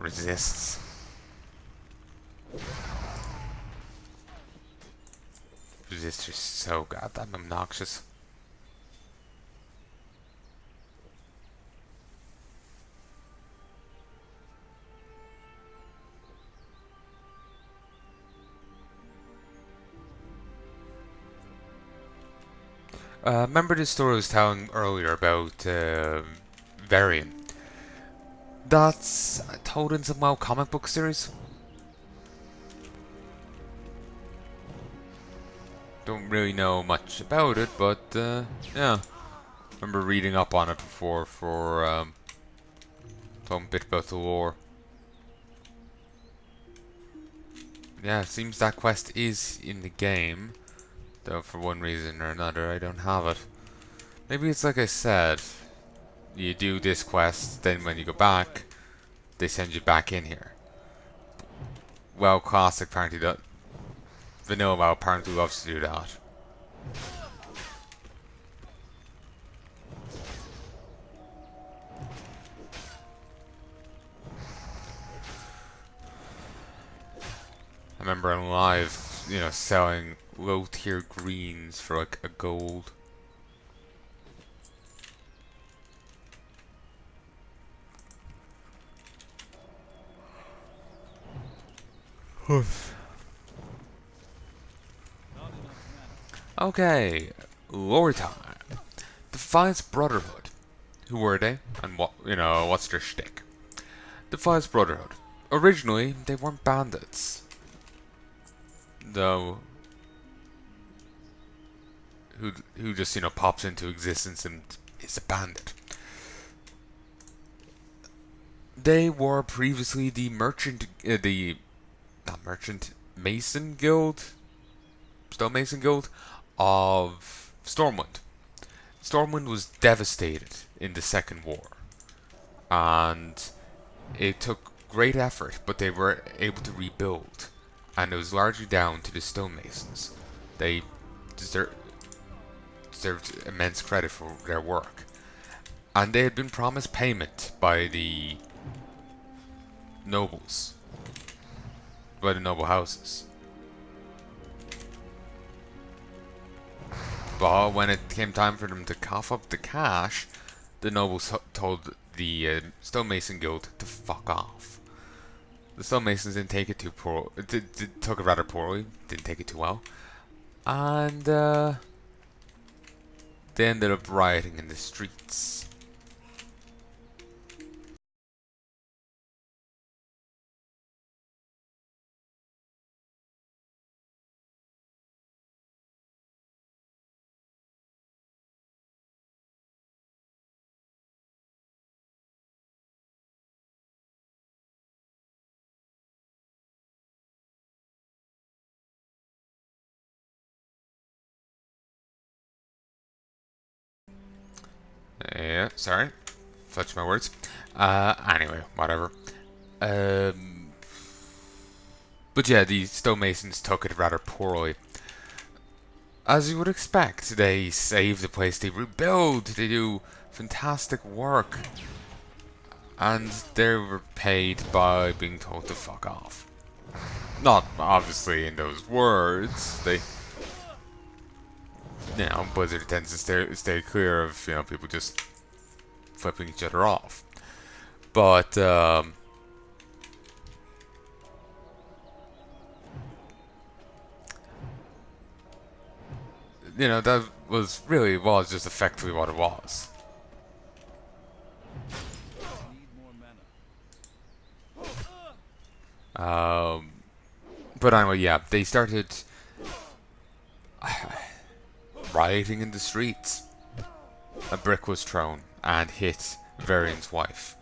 resists. Resistors so goddamn obnoxious. Remember the story I was telling earlier about Varian? That's told in some WoW comic book series. Don't really know much about it, but yeah, remember reading up on it before for talking a bit about the lore. Yeah, it seems that quest is in the game, though for one reason or another I don't have it. Maybe it's like I said, you do this quest, then when you go back, they send you back in here. Well, Classic apparently that Vanilla WoW apparently loves to do that. I remember on live, selling low tier greens for like a gold. Okay, lore time. Defiance Brotherhood. Who were they? And what's their shtick? Defiance Brotherhood. Originally, they weren't bandits. Though, who just, pops into existence and is a bandit. They were previously the Mason Guild, Stonemason Guild of Stormwind. Stormwind was devastated in the Second War, and it took great effort, but they were able to rebuild, and it was largely down to the stonemasons. They deserved immense credit for their work, and they had been promised payment by the nobles, by the noble houses. But when it came time for them to cough up the cash, the nobles told the Stonemason Guild to fuck off. The Stonemasons didn't take it too poor. Took it rather poorly. Didn't take it too well, and they ended up rioting in the streets. Yeah, sorry, fudge my words. Anyway, whatever. Um, but yeah, the stonemasons took it rather poorly. As you would expect, they save the place, they rebuild, they do fantastic work, and they were paid by being told to fuck off. Not obviously in those words. Blizzard tends to stay clear of people just flipping each other off. But that was just effectively what it was. But anyway, yeah, they started rioting in the streets. A brick was thrown and hit Varian's wife.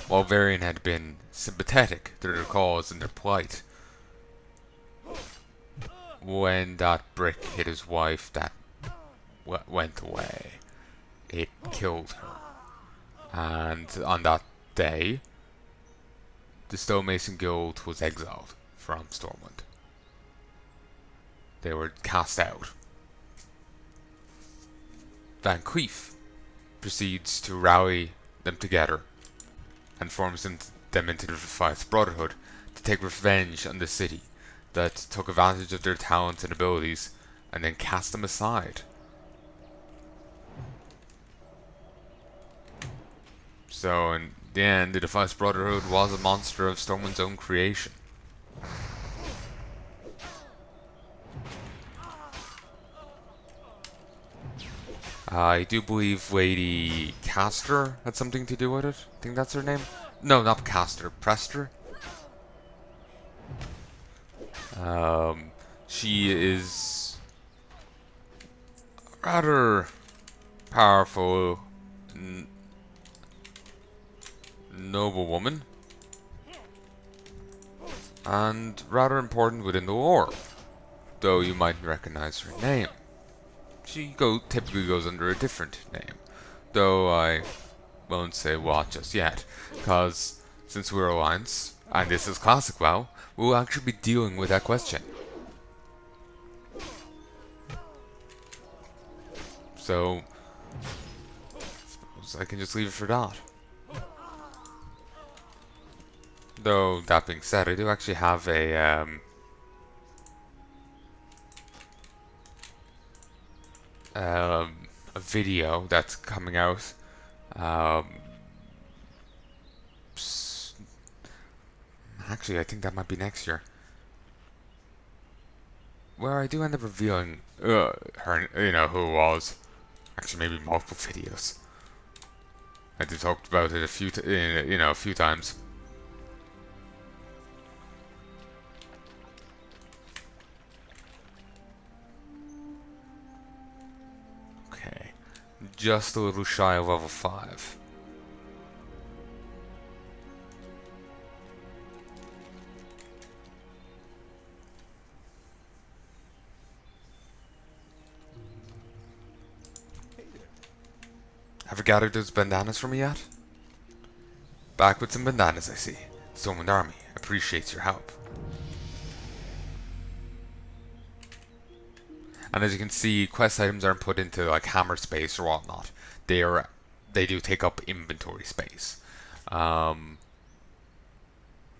While Varian had been sympathetic to their cause and their plight, when that brick hit his wife, that went away. It killed her. And on that day, the Stonemason Guild was exiled from Stormwind. They were cast out. Van Cleef proceeds to rally them together and forms them into the Defiance Brotherhood to take revenge on the city that took advantage of their talents and abilities and then cast them aside. So in the end, the Defiance Brotherhood was a monster of Stormwind's own creation. I do believe Lady Castor had something to do with it. I think that's her name. No, not Castor. Prester. She is rather powerful, noble woman, and rather important within the lore. Though you might recognize her name. She typically goes under a different name, though I won't say what just yet, because since we're Alliance, and this is Classic WoW, we'll actually be dealing with that question. So, I suppose I can just leave it for that. Though, that being said, I do actually have a video that's coming out. Actually, I think that might be next year. Where I do end up revealing her, who it was. Actually, maybe multiple videos. I did talk about it a few times. Okay, just a little shy of level 5. Have you gathered those bandanas for me yet? Back with some bandanas, I see. Stormwind Army appreciates your help. And as you can see, quest items aren't put into like hammer space or whatnot. They do take up inventory space. That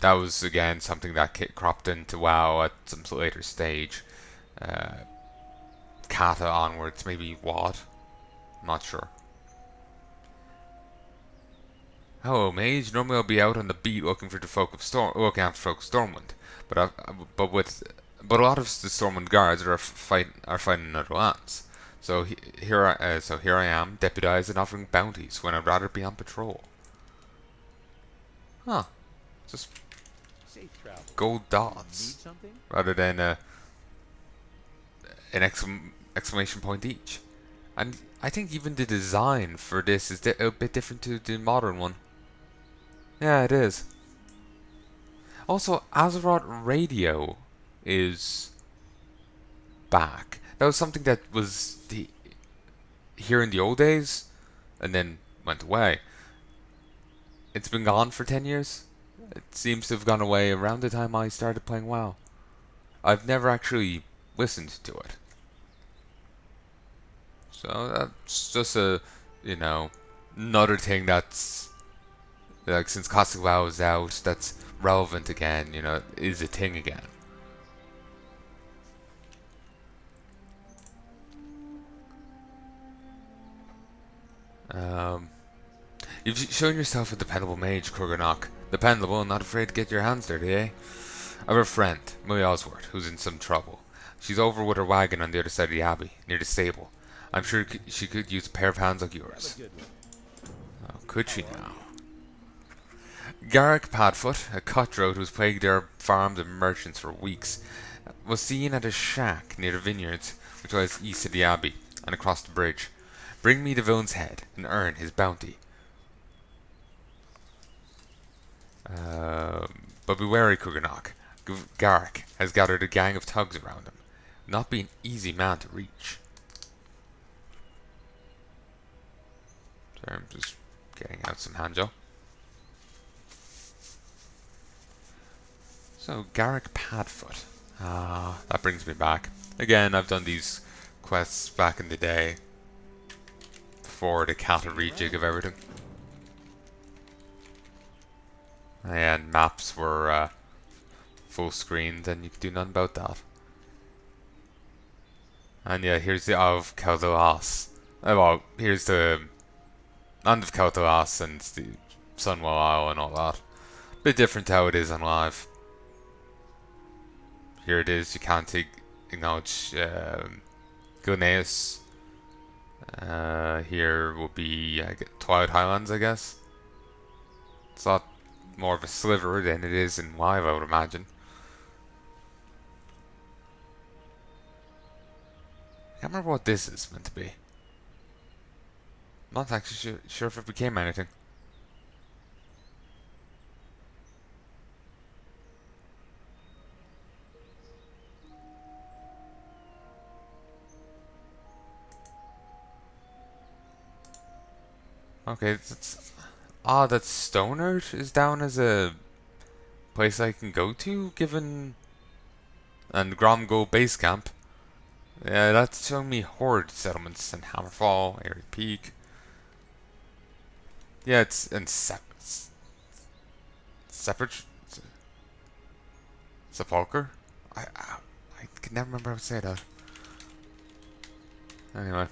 was again something that cropped into WoW at some later stage. Kata onwards, maybe WoD. I'm not sure. Hello, mage. Normally I'll be out on the beat looking after folk of Stormwind, but a lot of the Stormwind guards are fighting in other lands. So here I am, deputized and offering bounties when I'd rather be on patrol. Huh? Just gold dots rather than an exclamation point each. And I think even the design for this is a bit different to the modern one. Yeah, it is. Also, Azeroth Radio is back. That was something that was here in the old days, and then went away. It's been gone for 10 years. It seems to have gone away around the time I started playing WoW. I've never actually listened to it. So that's just another thing that's like since Classic WoW is out, that's relevant again, is a thing again. You've shown yourself a dependable mage, Curganoch. Dependable and not afraid to get your hands dirty, eh? I have a friend, Millie Oswald, who's in some trouble. She's over with her wagon on the other side of the abbey, near the stable. I'm sure she could use a pair of hands like yours. Oh, could she now? Garrick Padfoot, a cutthroat who's plagued their farms and merchants for weeks, was seen at a shack near the vineyards, which lies east of the abbey, and across the bridge. Bring me the villain's head, and earn his bounty. But be wary, Curganoch. Garrick has gathered a gang of thugs around him. Not be an easy man to reach. Sorry, I'm just getting out some Hanjo. So, Garrick Padfoot. That brings me back. Again, I've done these quests back in the day. Before the cattle rejig of everything. and maps were full screen, then you could do nothing about that. And yeah, here's the Isle of Caldelas. Well, here's the land of Caldelas and the Sunwell Isle and all that. Bit different to how it is on live. Here it is. You can't acknowledge Gilneas. Here will be Twilight Highlands, I guess. It's a lot more of a sliver than it is in live, I would imagine. I can't remember what this is meant to be. Not actually sure if it became anything. Okay, it's odd that Stonehurt is down as a place I can go to, given... And Gromgo Base Camp. Yeah, that's showing me Horde settlements in Hammerfall, Airy Peak. Yeah, it's in Separate... Sepulcher? I can never remember how to say that. Anyway.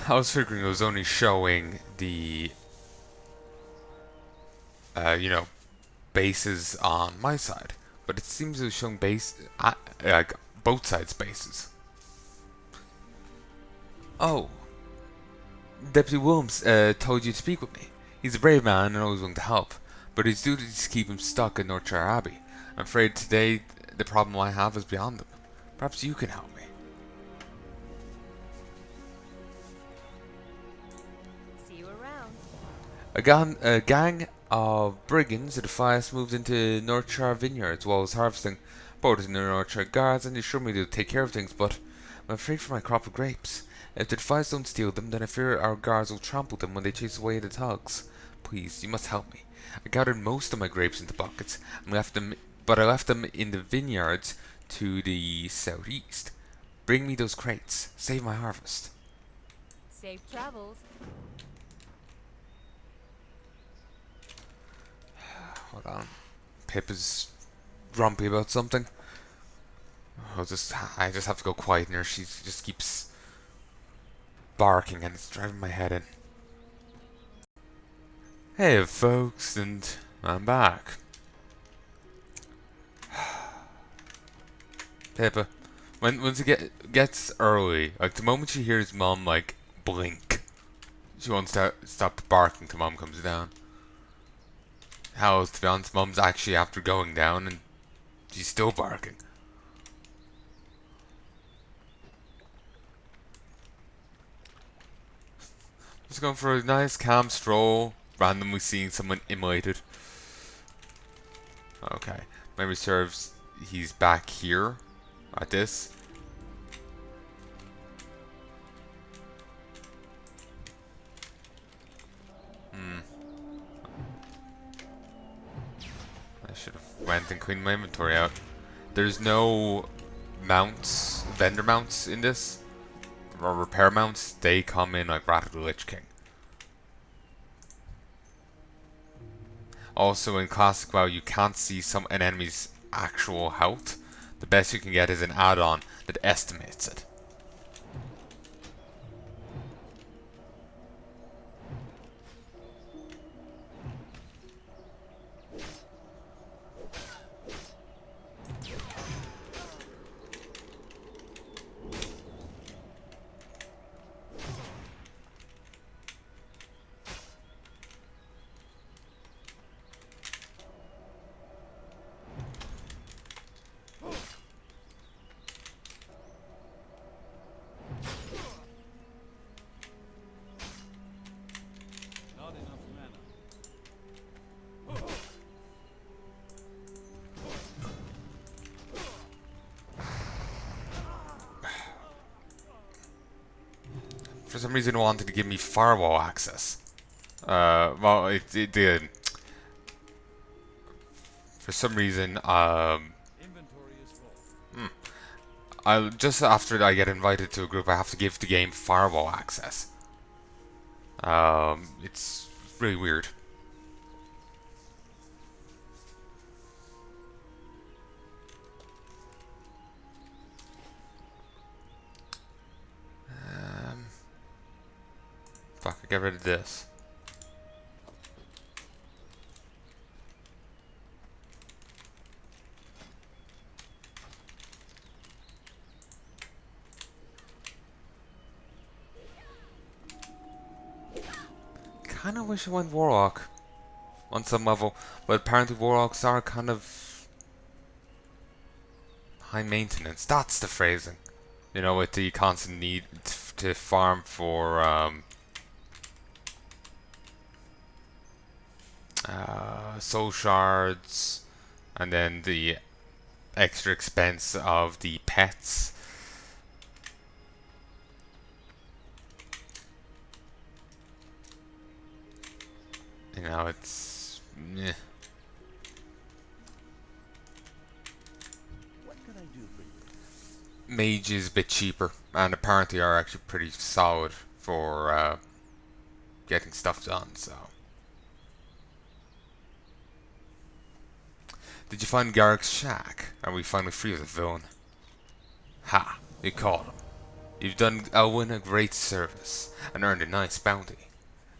I was figuring it was only showing the, bases on my side, but it seems it was showing like both sides' bases. Oh, Deputy Williams told you to speak with me. He's a brave man and always willing to help, but his duty is to keep him stuck in Northshire Abbey. I'm afraid today the problem I have is beyond him. Perhaps you can help me. See you around. A gang of brigands at the Defias moved into Northshire vineyards while I was harvesting. Both in the Northshire guards and they assured me they'd take care of things, but I'm afraid for my crop of grapes. If the Defias don't steal them, then I fear our guards will trample them when they chase away the thugs. Please, you must help me. I gathered most of my grapes into buckets and I left them in the vineyards to the southeast. Bring me those crates. Save my harvest. Safe travels. Hold on. Pip is grumpy about something. I just have to go quiet in her. She just keeps barking and it's driving my head in. Hey folks, and I'm back. Pippa, once it gets early, like the moment she hears Mom like blink, she won't stop barking till Mom comes down. Hell, to be honest, Mom's actually after going down and she's still barking. Just going for a nice calm stroll, randomly seeing someone immolated. Okay, memory serves, he's back here at this. I should have went and cleaned my inventory out. There's no mounts, vendor mounts in this, or repair mounts. They come in like Wrath of the Lich King. Also in Classic WoW, you can't see an enemy's actual health. The best you can get is an add-on that estimates it. for some reason, wanted to give me firewall access. Well, it did. For some reason, I'll just after I get invited to a group, I have to give the game firewall access. It's really weird. Fuck, I get rid of this. Kinda wish I went Warlock on some level, but apparently Warlocks are kind of high maintenance. That's the phrasing. You know, with the constant need to farm for soul shards, and then the extra expense of the pets. You know, it's meh. What can I do for you? Mage is a bit cheaper, and apparently are actually pretty solid for getting stuff done. So, did you find Garrick's shack? Are we finally free of the villain? Ha! You caught him. You've done Elwyn a great service and earned a nice bounty.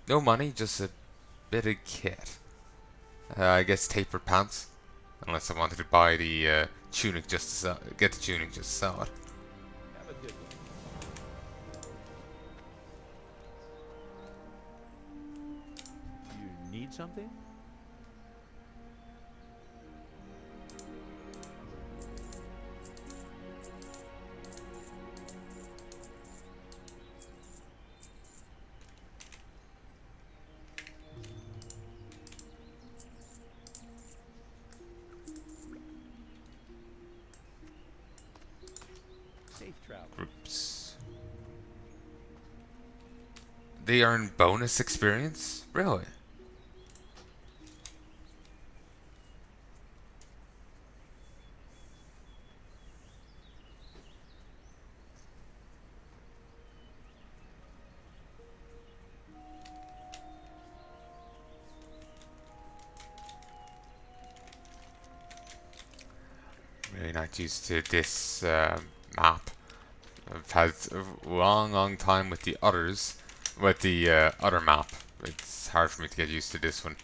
No money, just a bit of kit. I guess tapered pants. Unless I wanted to buy the tunic just to sell, get the tunic just to sell it. Have a good one. You need something? Safe travel. Groups. They earn bonus experience? Really? Really not used to this map. I've had a long time with the others, with the other map. It's hard for me to get used to this one.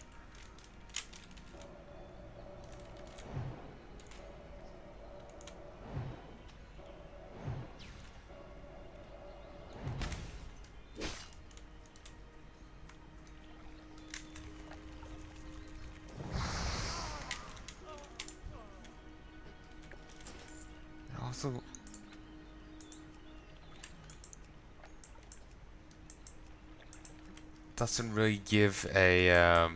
Also, doesn't really give a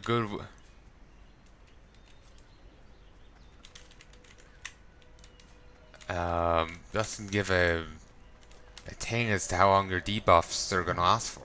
good doesn't give a thing as to how long your debuffs are gonna last for.